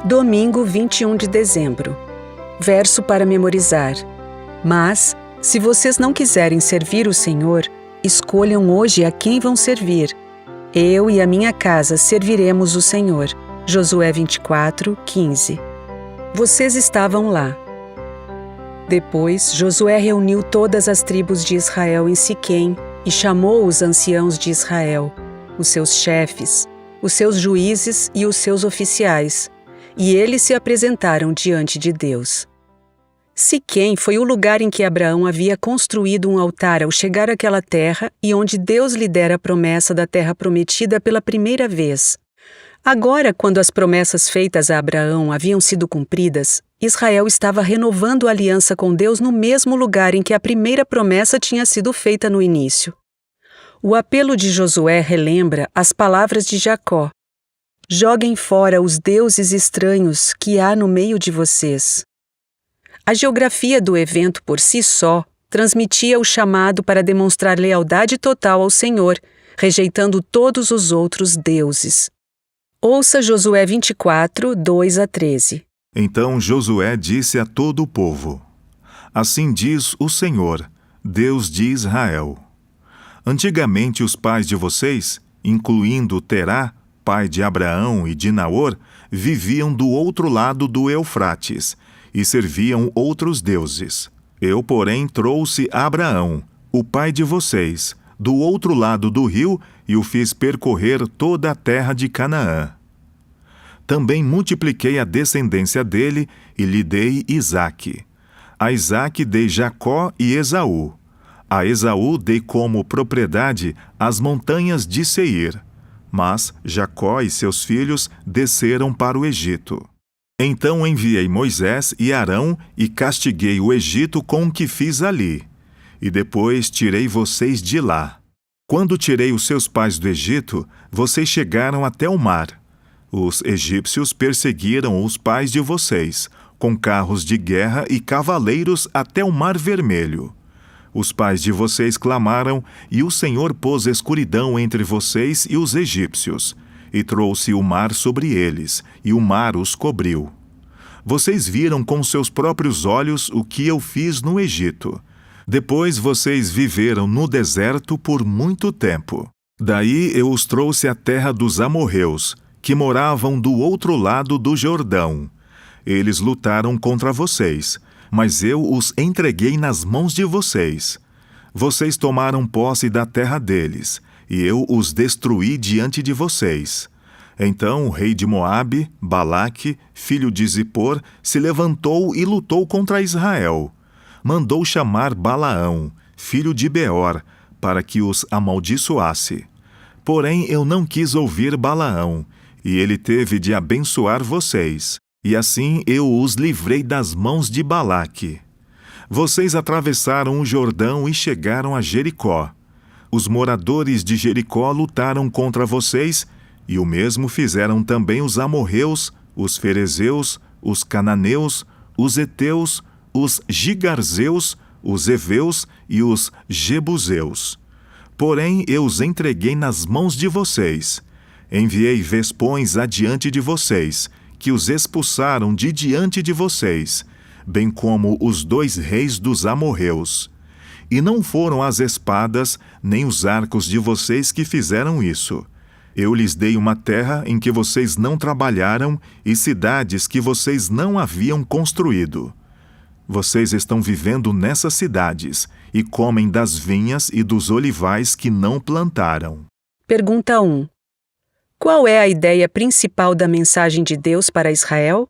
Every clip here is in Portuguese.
Domingo 21 de dezembro. Verso para memorizar. Mas, se vocês não quiserem servir o Senhor, escolham hoje a quem vão servir. Eu e a minha casa serviremos o Senhor. Josué 24, 15. Vocês estavam lá. Depois, Josué reuniu todas as tribos de Israel em Siquém e chamou os anciãos de Israel, os seus chefes, os seus juízes e os seus oficiais, e eles se apresentaram diante de Deus. Siquém foi o lugar em que Abraão havia construído um altar ao chegar àquela terra e onde Deus lhe dera a promessa da terra prometida pela primeira vez. Agora, quando as promessas feitas a Abraão haviam sido cumpridas, Israel estava renovando a aliança com Deus no mesmo lugar em que a primeira promessa tinha sido feita no início. O apelo de Josué relembra as palavras de Jacó: joguem fora os deuses estranhos que há no meio de vocês. A geografia do evento por si só transmitia o chamado para demonstrar lealdade total ao Senhor, rejeitando todos os outros deuses. Ouça Josué 24, 2 a 13. Então Josué disse a todo o povo: assim diz o Senhor, Deus de Israel. Antigamente os pais de vocês, incluindo Terá, pai de Abraão e de Naor, viviam do outro lado do Eufrates e serviam outros deuses. Eu, porém, trouxe Abraão, o pai de vocês, do outro lado do rio e o fiz percorrer toda a terra de Canaã. Também multipliquei a descendência dele e lhe dei Isaque. A Isaque dei Jacó e Esaú. A Esaú dei como propriedade as montanhas de Seir. Mas Jacó e seus filhos desceram para o Egito. Então enviei Moisés e Arão e castiguei o Egito com o que fiz ali. E depois tirei vocês de lá. Quando tirei os seus pais do Egito, vocês chegaram até o mar. Os egípcios perseguiram os pais de vocês, com carros de guerra e cavaleiros até o Mar Vermelho. Os pais de vocês clamaram, e o Senhor pôs escuridão entre vocês e os egípcios, e trouxe o mar sobre eles, e o mar os cobriu. Vocês viram com seus próprios olhos o que eu fiz no Egito. Depois vocês viveram no deserto por muito tempo. Daí eu os trouxe à terra dos amorreus, que moravam do outro lado do Jordão. Eles lutaram contra vocês, mas eu os entreguei nas mãos de vocês. Vocês tomaram posse da terra deles, e eu os destruí diante de vocês. Então o rei de Moabe, Balaque, filho de Zippor, se levantou e lutou contra Israel. Mandou chamar Balaão, filho de Beor, para que os amaldiçoasse. Porém eu não quis ouvir Balaão, e ele teve de abençoar vocês, e assim eu os livrei das mãos de Balaque. Vocês atravessaram o Jordão e chegaram a Jericó. Os moradores de Jericó lutaram contra vocês, e o mesmo fizeram também os amorreus, os ferezeus, os cananeus, os heteus, os gigarzeus, os heveus e os jebuseus. Porém eu os entreguei nas mãos de vocês. Enviei vespões adiante de vocês, que os expulsaram de diante de vocês, bem como os 2 reis dos amorreus. E não foram as espadas, nem os arcos de vocês que fizeram isso. Eu lhes dei uma terra em que vocês não trabalharam e cidades que vocês não haviam construído. Vocês estão vivendo nessas cidades e comem das vinhas e dos olivais que não plantaram. Pergunta 1. Qual é a ideia principal da mensagem de Deus para Israel?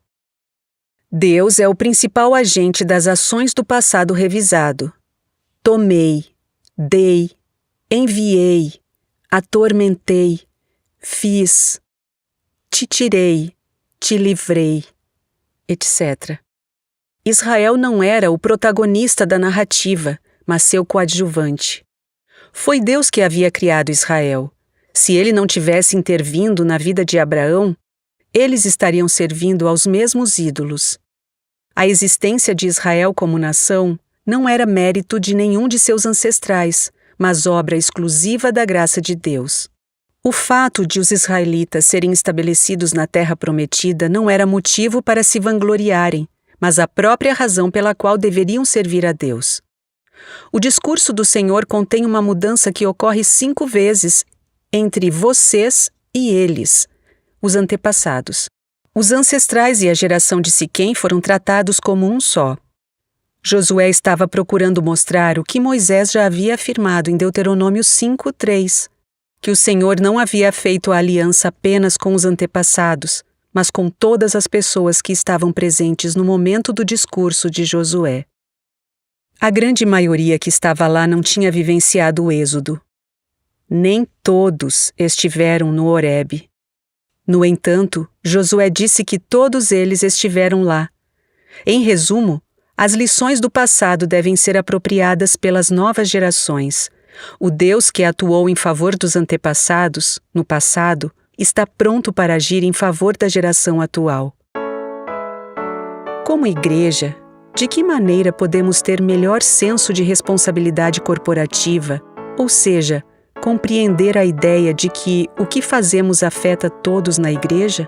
Deus é o principal agente das ações do passado revisado. Tomei, dei, enviei, atormentei, fiz, te tirei, te livrei, etc. Israel não era o protagonista da narrativa, mas seu coadjuvante. Foi Deus que havia criado Israel. Se ele não tivesse intervindo na vida de Abraão, eles estariam servindo aos mesmos ídolos. A existência de Israel como nação não era mérito de nenhum de seus ancestrais, mas obra exclusiva da graça de Deus. O fato de os israelitas serem estabelecidos na terra prometida não era motivo para se vangloriarem, mas a própria razão pela qual deveriam servir a Deus. O discurso do Senhor contém uma mudança que ocorre 5 vezes entre vocês e eles, os antepassados. Os ancestrais e a geração de Siquém foram tratados como um só. Josué estava procurando mostrar o que Moisés já havia afirmado em Deuteronômio 5:3, que o Senhor não havia feito a aliança apenas com os antepassados, mas com todas as pessoas que estavam presentes no momento do discurso de Josué. A grande maioria que estava lá não tinha vivenciado o Êxodo. Nem todos estiveram no Horebe. No entanto, Josué disse que todos eles estiveram lá. Em resumo, as lições do passado devem ser apropriadas pelas novas gerações. O Deus que atuou em favor dos antepassados, no passado, está pronto para agir em favor da geração atual. Como igreja, de que maneira podemos ter melhor senso de responsabilidade corporativa, ou seja, compreender a ideia de que o que fazemos afeta todos na igreja?